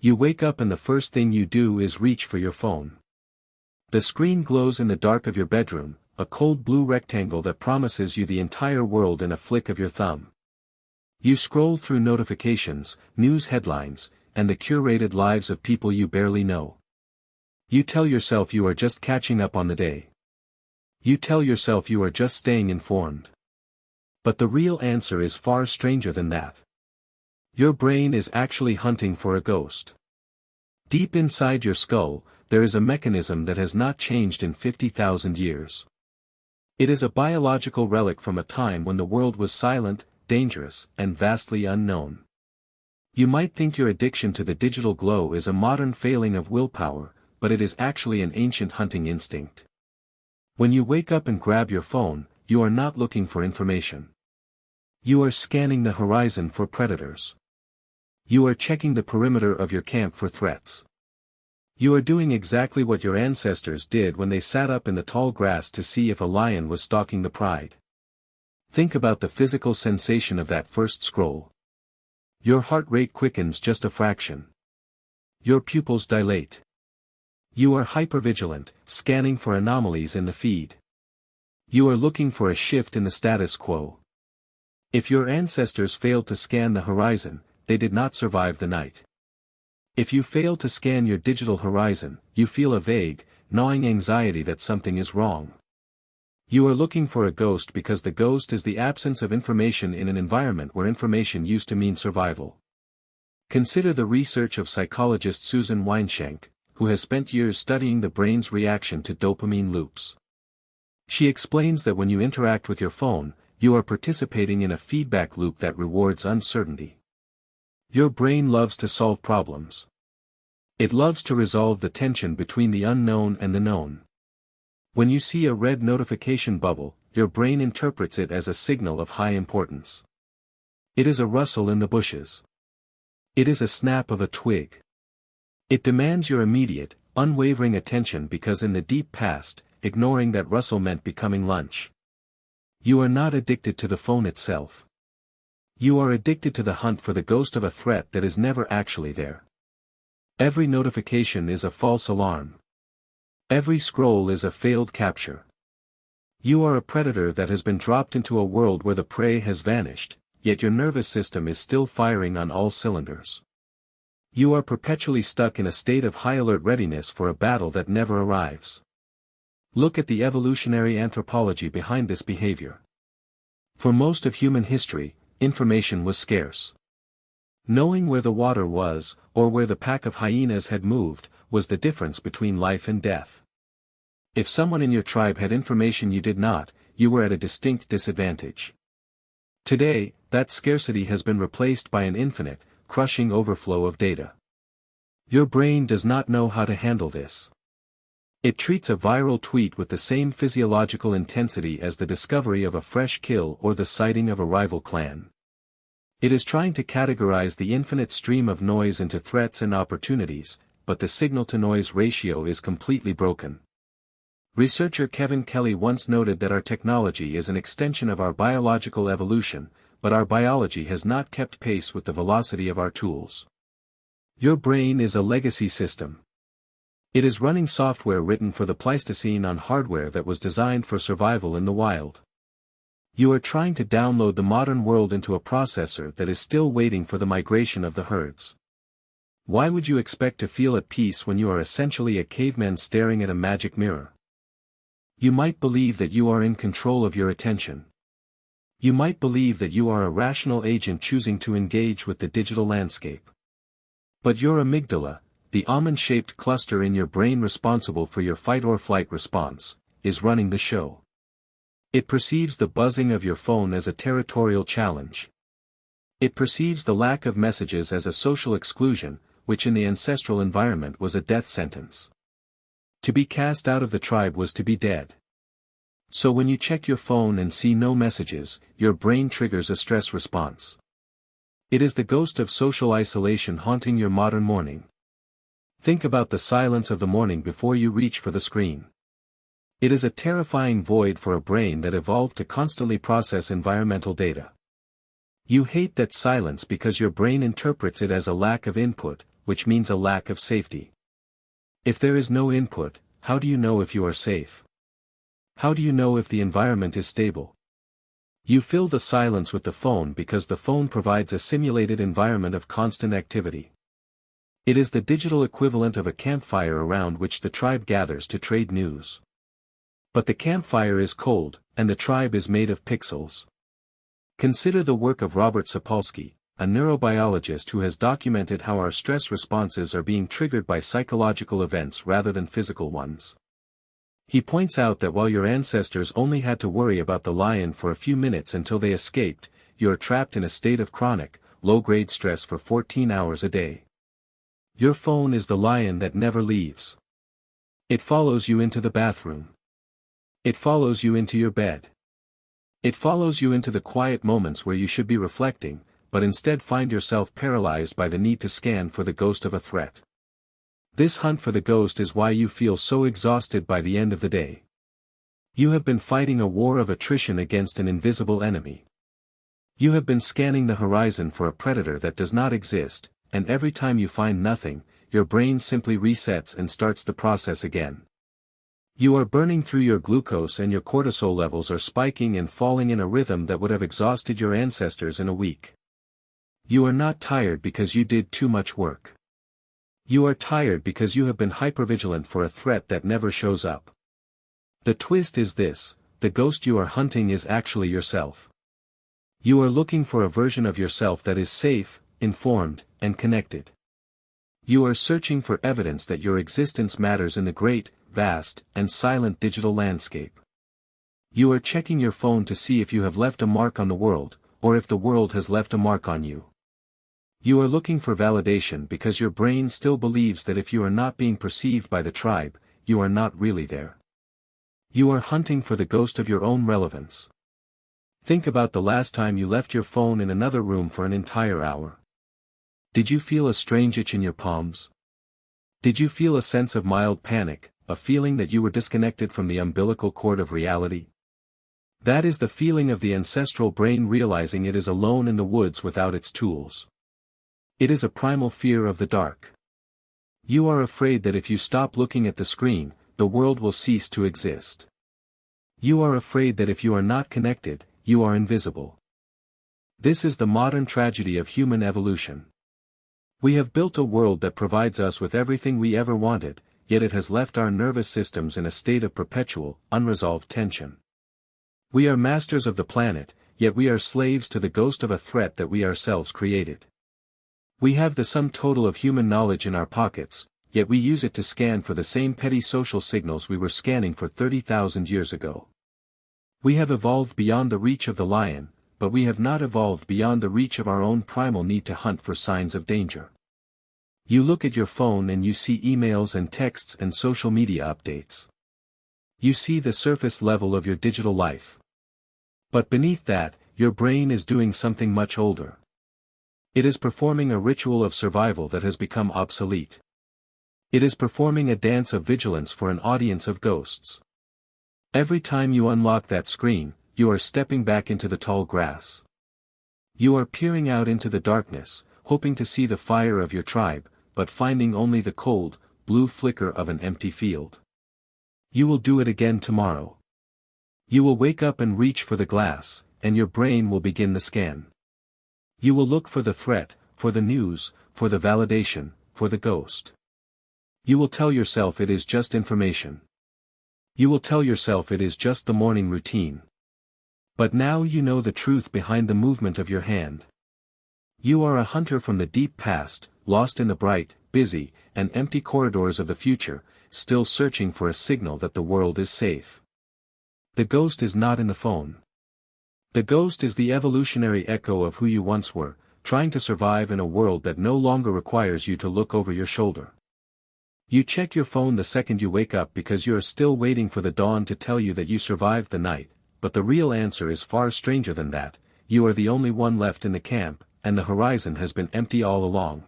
You wake up and the first thing you do is reach for your phone. The screen glows in the dark of your bedroom, a cold blue rectangle that promises you the entire world in a flick of your thumb. You scroll through notifications, news headlines, and the curated lives of people you barely know. You tell yourself you are just catching up on the day. You tell yourself you are just staying informed. But the real answer is far stranger than that. Your brain is actually hunting for a ghost. Deep inside your skull, there is a mechanism that has not changed in 50,000 years. It is a biological relic from a time when the world was silent, dangerous, and vastly unknown. You might think your addiction to the digital glow is a modern failing of willpower, but it is actually an ancient hunting instinct. When you wake up and grab your phone, you are not looking for information. You are scanning the horizon for predators. You are checking the perimeter of your camp for threats. You are doing exactly what your ancestors did when they sat up in the tall grass to see if a lion was stalking the pride. Think about the physical sensation of that first scroll. Your heart rate quickens just a fraction. Your pupils dilate. You are hypervigilant, scanning for anomalies in the feed. You are looking for a shift in the status quo. If your ancestors failed to scan the horizon, they did not survive the night. If you fail to scan your digital horizon, you feel a vague, gnawing anxiety that something is wrong. You are looking for a ghost because the ghost is the absence of information in an environment where information used to mean survival. Consider the research of psychologist Susan Weinschenk, who has spent years studying the brain's reaction to dopamine loops. She explains that when you interact with your phone, you are participating in a feedback loop that rewards uncertainty. Your brain loves to solve problems. It loves to resolve the tension between the unknown and the known. When you see a red notification bubble, your brain interprets it as a signal of high importance. It is a rustle in the bushes. It is a snap of a twig. It demands your immediate, unwavering attention because in the deep past, ignoring that rustle meant becoming lunch. You are not addicted to the phone itself. You are addicted to the hunt for the ghost of a threat that is never actually there. Every notification is a false alarm. Every scroll is a failed capture. You are a predator that has been dropped into a world where the prey has vanished, yet your nervous system is still firing on all cylinders. You are perpetually stuck in a state of high alert readiness for a battle that never arrives. Look at the evolutionary anthropology behind this behavior. For most of human history, information was scarce. Knowing where the water was, or where the pack of hyenas had moved, was the difference between life and death. If someone in your tribe had information you did not, you were at a distinct disadvantage. Today, that scarcity has been replaced by an infinite, crushing overflow of data. Your brain does not know how to handle this. It treats a viral tweet with the same physiological intensity as the discovery of a fresh kill or the sighting of a rival clan. It is trying to categorize the infinite stream of noise into threats and opportunities, but the signal-to-noise ratio is completely broken. Researcher Kevin Kelly once noted that our technology is an extension of our biological evolution, but our biology has not kept pace with the velocity of our tools. Your brain is a legacy system. It is running software written for the Pleistocene on hardware that was designed for survival in the wild. You are trying to download the modern world into a processor that is still waiting for the migration of the herds. Why would you expect to feel at peace when you are essentially a caveman staring at a magic mirror? You might believe that you are in control of your attention. You might believe that you are a rational agent choosing to engage with the digital landscape. But your amygdala, the almond-shaped cluster in your brain responsible for your fight-or-flight response, is running the show. It perceives the buzzing of your phone as a territorial challenge. It perceives the lack of messages as a social exclusion, which in the ancestral environment was a death sentence. To be cast out of the tribe was to be dead. So when you check your phone and see no messages, your brain triggers a stress response. It is the ghost of social isolation haunting your modern morning. Think about the silence of the morning before you reach for the screen. It is a terrifying void for a brain that evolved to constantly process environmental data. You hate that silence because your brain interprets it as a lack of input, which means a lack of safety. If there is no input, how do you know if you are safe? How do you know if the environment is stable? You fill the silence with the phone because the phone provides a simulated environment of constant activity. It is the digital equivalent of a campfire around which the tribe gathers to trade news. But the campfire is cold, and the tribe is made of pixels. Consider the work of Robert Sapolsky, a neurobiologist who has documented how our stress responses are being triggered by psychological events rather than physical ones. He points out that while your ancestors only had to worry about the lion for a few minutes until they escaped, you are trapped in a state of chronic, low-grade stress for 14 hours a day. Your phone is the lion that never leaves. It follows you into the bathroom. It follows you into your bed. It follows you into the quiet moments where you should be reflecting, but instead find yourself paralyzed by the need to scan for the ghost of a threat. This hunt for the ghost is why you feel so exhausted by the end of the day. You have been fighting a war of attrition against an invisible enemy. You have been scanning the horizon for a predator that does not exist, and every time you find nothing, your brain simply resets and starts the process again. You are burning through your glucose and your cortisol levels are spiking and falling in a rhythm that would have exhausted your ancestors in a week. You are not tired because you did too much work. You are tired because you have been hypervigilant for a threat that never shows up. The twist is this: the ghost you are hunting is actually yourself. You are looking for a version of yourself that is safe, informed, and connected. You are searching for evidence that your existence matters in the great, vast, and silent digital landscape. You are checking your phone to see if you have left a mark on the world, or if the world has left a mark on you. You are looking for validation because your brain still believes that if you are not being perceived by the tribe, you are not really there. You are hunting for the ghost of your own relevance. Think about the last time you left your phone in another room for an entire hour. Did you feel a strange itch in your palms? Did you feel a sense of mild panic, a feeling that you were disconnected from the umbilical cord of reality? That is the feeling of the ancestral brain realizing it is alone in the woods without its tools. It is a primal fear of the dark. You are afraid that if you stop looking at the screen, the world will cease to exist. You are afraid that if you are not connected, you are invisible. This is the modern tragedy of human evolution. We have built a world that provides us with everything we ever wanted, yet it has left our nervous systems in a state of perpetual, unresolved tension. We are masters of the planet, yet we are slaves to the ghost of a threat that we ourselves created. We have the sum total of human knowledge in our pockets, yet we use it to scan for the same petty social signals we were scanning for 30,000 years ago. We have evolved beyond the reach of the lion, but we have not evolved beyond the reach of our own primal need to hunt for signs of danger. You look at your phone and you see emails and texts and social media updates. You see the surface level of your digital life. But beneath that, your brain is doing something much older. It is performing a ritual of survival that has become obsolete. It is performing a dance of vigilance for an audience of ghosts. Every time you unlock that screen, you are stepping back into the tall grass. You are peering out into the darkness, hoping to see the fire of your tribe, but finding only the cold, blue flicker of an empty field. You will do it again tomorrow. You will wake up and reach for the glass, and your brain will begin the scan. You will look for the threat, for the news, for the validation, for the ghost. You will tell yourself it is just information. You will tell yourself it is just the morning routine. But now you know the truth behind the movement of your hand. You are a hunter from the deep past, lost in the bright, busy, and empty corridors of the future, still searching for a signal that the world is safe. The ghost is not in the phone. The ghost is the evolutionary echo of who you once were, trying to survive in a world that no longer requires you to look over your shoulder. You check your phone the second you wake up because you are still waiting for the dawn to tell you that you survived the night, but the real answer is far stranger than that: you are the only one left in the camp, and the horizon has been empty all along.